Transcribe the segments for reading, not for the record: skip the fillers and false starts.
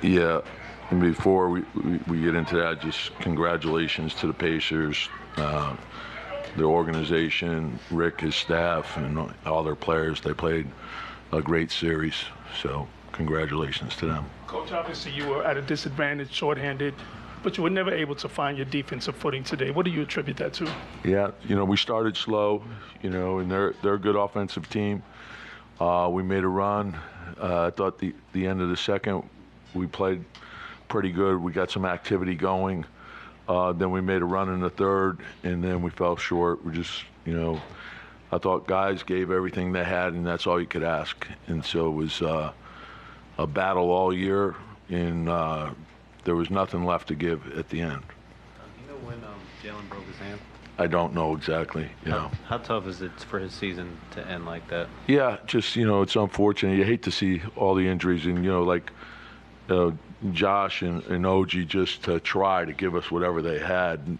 Yeah, and before we get into that, just congratulations to the Pacers, their organization, Rick, his staff, and all their players. They played a great series, so congratulations to them. Coach, obviously you were at a disadvantage, shorthanded, but you were never able to find your defensive footing today. What do you attribute that to? Yeah, we started slow, and they're a good offensive team. We made a run. I thought the end of the second, we played pretty good. We got some activity going. Then we made a run in the third, and then we fell short. We just, I thought guys gave everything they had, and that's all you could ask. And so it was a battle all year, and there was nothing left to give at the end. You know when Jalen broke his hand? I don't know exactly. How tough is it for his season to end like that? Yeah, just, it's unfortunate. You hate to see all the injuries, and, like Josh and OG just to try to give us whatever they had,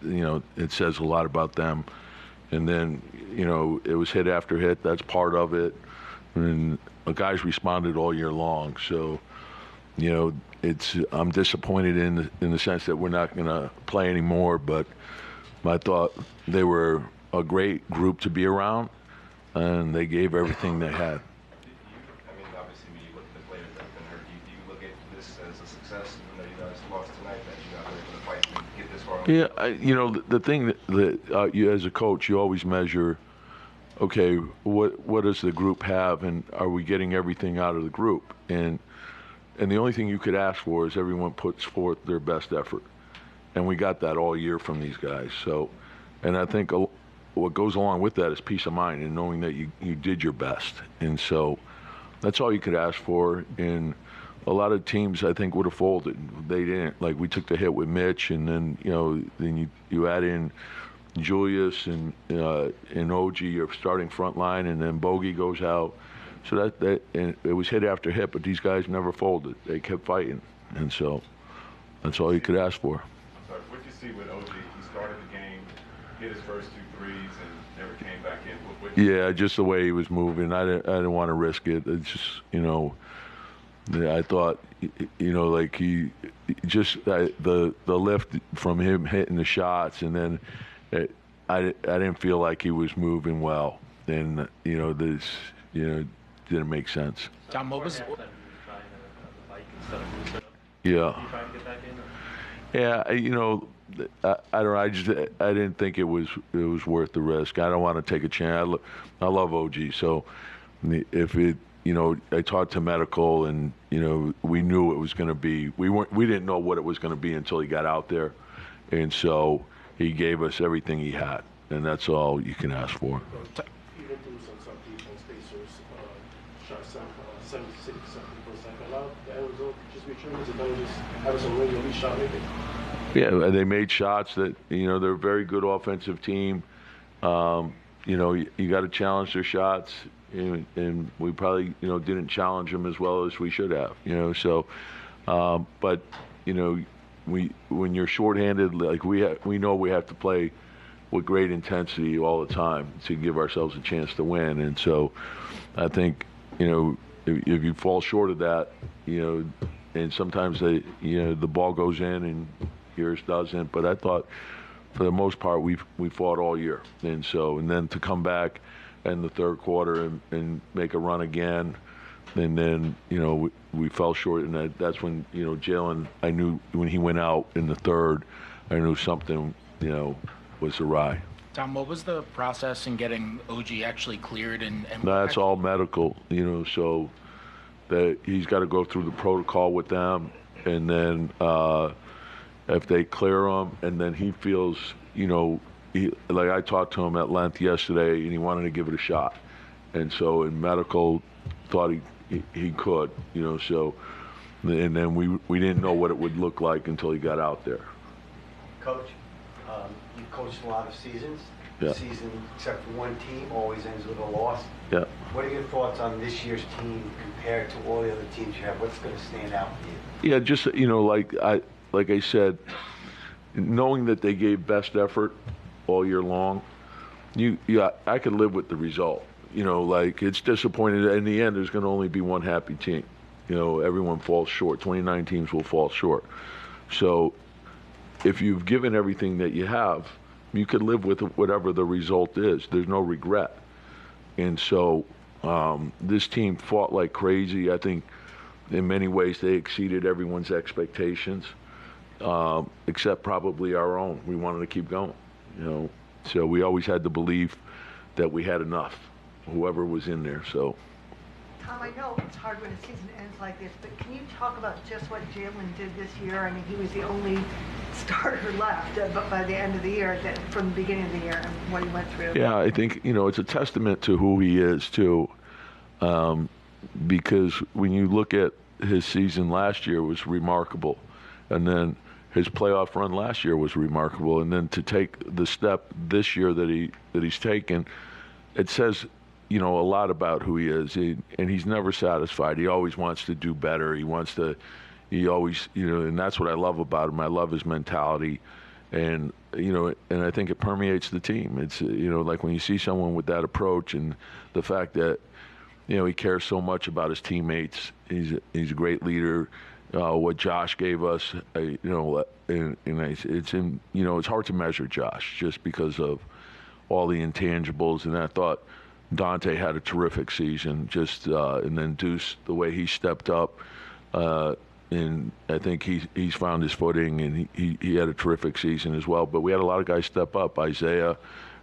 it says a lot about them. And then, it was hit after hit. That's part of it. And the guys responded all year long. So, I'm disappointed in the sense that we're not going to play anymore, but I thought they were a great group to be around, and they gave everything they had. Obviously, when you look at the players that have been hurt, do you look at this as a success, even though you guys lost tonight, that you guys were able to fight to get this far? Yeah, the thing that you, as a coach, you always measure, okay, what does the group have, and are we getting everything out of the group? And the only thing you could ask for is everyone puts forth their best effort. And we got that all year from these guys. So, and I think what goes along with that is peace of mind and knowing that you did your best. And so that's all you could ask for. And a lot of teams, I think, would have folded. They didn't. Like, we took the hit with Mitch, and then, then you add in Julius and OG, your starting front line, and then Bogey goes out. So that and it was hit after hit, but these guys never folded. They kept fighting. And so that's all you could ask for. What did you see with OG? He started the game, hit his first 2 threes, and never came back in. Yeah, just the way he was moving. I didn't want to risk it. It's just, I thought, like he just the lift from him hitting the shots, and then I didn't feel like he was moving well. And this didn't make sense. Tom, what was? Yeah. Yeah, I don't know. I didn't think it was worth the risk. I don't want to take a chance. I love OG, so if it, I talked to medical, and we knew it was going to be. We didn't know what it was going to be until he got out there, and so he gave us everything he had, and that's all you can ask for. You went through some defense, Pacers shot 76% first half. A lot of that was just returns, and just having some really elite shot making. Yeah, they made shots that, they're a very good offensive team. You got to challenge their shots, and we probably, didn't challenge them as well as we should have, So, but, when you're shorthanded, like we know we have to play with great intensity all the time to give ourselves a chance to win. And so I think, if you fall short of that, and sometimes the ball goes in and yours doesn't. But I thought, for the most part, we fought all year, and then to come back in the third quarter and make a run again, and then we fell short, and that's when Jalen. I knew when he went out in the third, I knew something was awry. Tom, what was the process in getting OG actually cleared? And that's all medical, so that he's got to go through the protocol with them, and then if they clear him, and then he feels, like I talked to him at length yesterday, and he wanted to give it a shot, and so in medical thought he could, so, and then we didn't know what it would look like until he got out there. Coach, you coached a lot of seasons. Yeah. The season, except for one team, always ends with a loss. Yeah. What are your thoughts on this year's team compared to all the other teams you have? What's going to stand out for you? Yeah, just like I said, knowing that they gave best effort all year long, I could live with the result. It's disappointing. In the end, there's going to only be one happy team, everyone falls short. 29 teams will fall short. So if you've given everything that you have, you could live with whatever the result is. There's no regret. And so this team fought like crazy. I think in many ways they exceeded everyone's expectations, except probably our own. We wanted to keep going, So we always had the belief that we had enough, whoever was in there. So. Tom, I know it's hard when a season ends like this, but can you talk about just what Jalen did this year? I mean, he was the only starter left but by the end of the year, from the beginning of the year, and what he went through. Yeah, I think, it's a testament to who he is, too, because when you look at his season last year, it was remarkable. And then his playoff run last year was remarkable. And then to take the step this year that he's taken, it says – a lot about who he is, and he's never satisfied. He always wants to do better. He always, and that's what I love about him. I love his mentality, and and I think it permeates the team. It's like when you see someone with that approach and the fact that he cares so much about his teammates. He's a great leader. What Josh gave us, it's hard to measure Josh just because of all the intangibles, and I thought Dante had a terrific season, and then Deuce, the way he stepped up, and I think he's found his footing, and he had a terrific season as well. But we had a lot of guys step up. Isaiah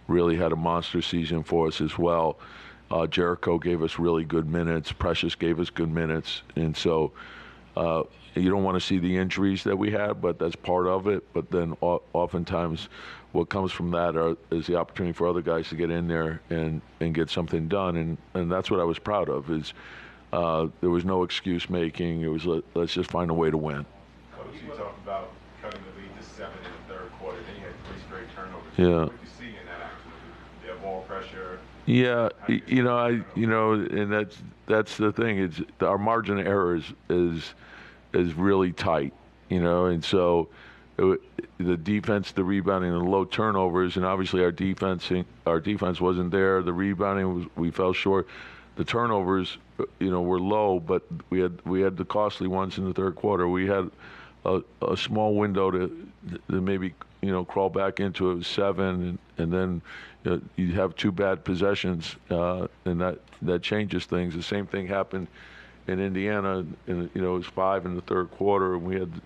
really had a monster season for us as well. Jericho gave us really good minutes. Precious gave us good minutes, and so you don't want to see the injuries that we had, but that's part of it. But then oftentimes what comes from that is the opportunity for other guys to get in there and get something done. And that's what I was proud of, is there was no excuse making. It was let's just find a way to win. Coach, you talked about cutting the lead to 7 in the third quarter. Then you had 3 straight turnovers. Yeah. What did you see in that action? You have ball pressure. Yeah, and that's the thing. It's our margin of error is really tight, and so the defense, the rebounding, and the low turnovers, and obviously our defense wasn't there. The rebounding we fell short. The turnovers, were low, but we had the costly ones in the third quarter. We had a small window to maybe crawl back into it, 7, and then you have 2 bad possessions, and that changes things. The same thing happened in Indiana, and it was 5 in the third quarter, and we had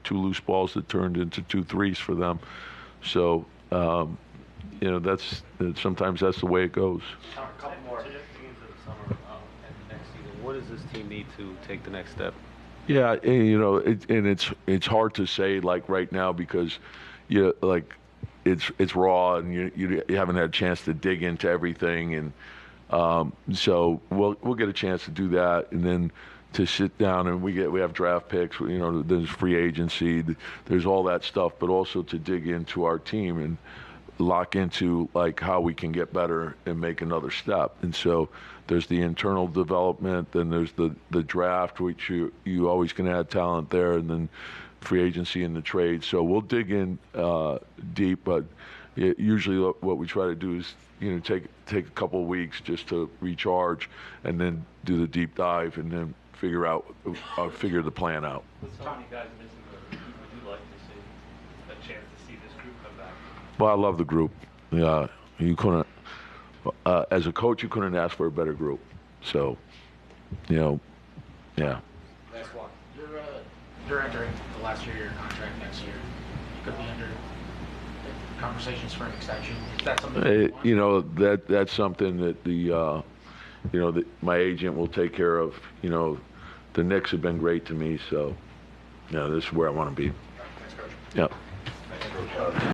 2 loose balls that turned into 2 threes for them. So sometimes that's the way it goes. A couple more into the summer and next season. What does this team need to take the next step? Yeah, and it's hard to say like right now because it's raw and you haven't had a chance to dig into everything, and so we'll get a chance to do that, and then to sit down and we have draft picks, there's free agency, there's all that stuff, but also to dig into our team and lock into like how we can get better and make another step. And so there's the internal development, then there's the draft, which you always can add talent there, and then free agency and the trade. So we'll dig in deep, but usually what we try to do is take a couple of weeks just to recharge, and then do the deep dive, and then figure the plan out. With so many guys missing, would you like to see a chance to see this group come back? Well, I love the group. Yeah, you couldn't, as a coach, you couldn't ask for a better group. So, yeah. Last one. You're entering the last year of your contract next year. You could be under conversations for an extension. Is that something you want? That's something that my agent will take care of. The Knicks have been great to me, so this is where I want to be. Thanks, Coach. Yeah.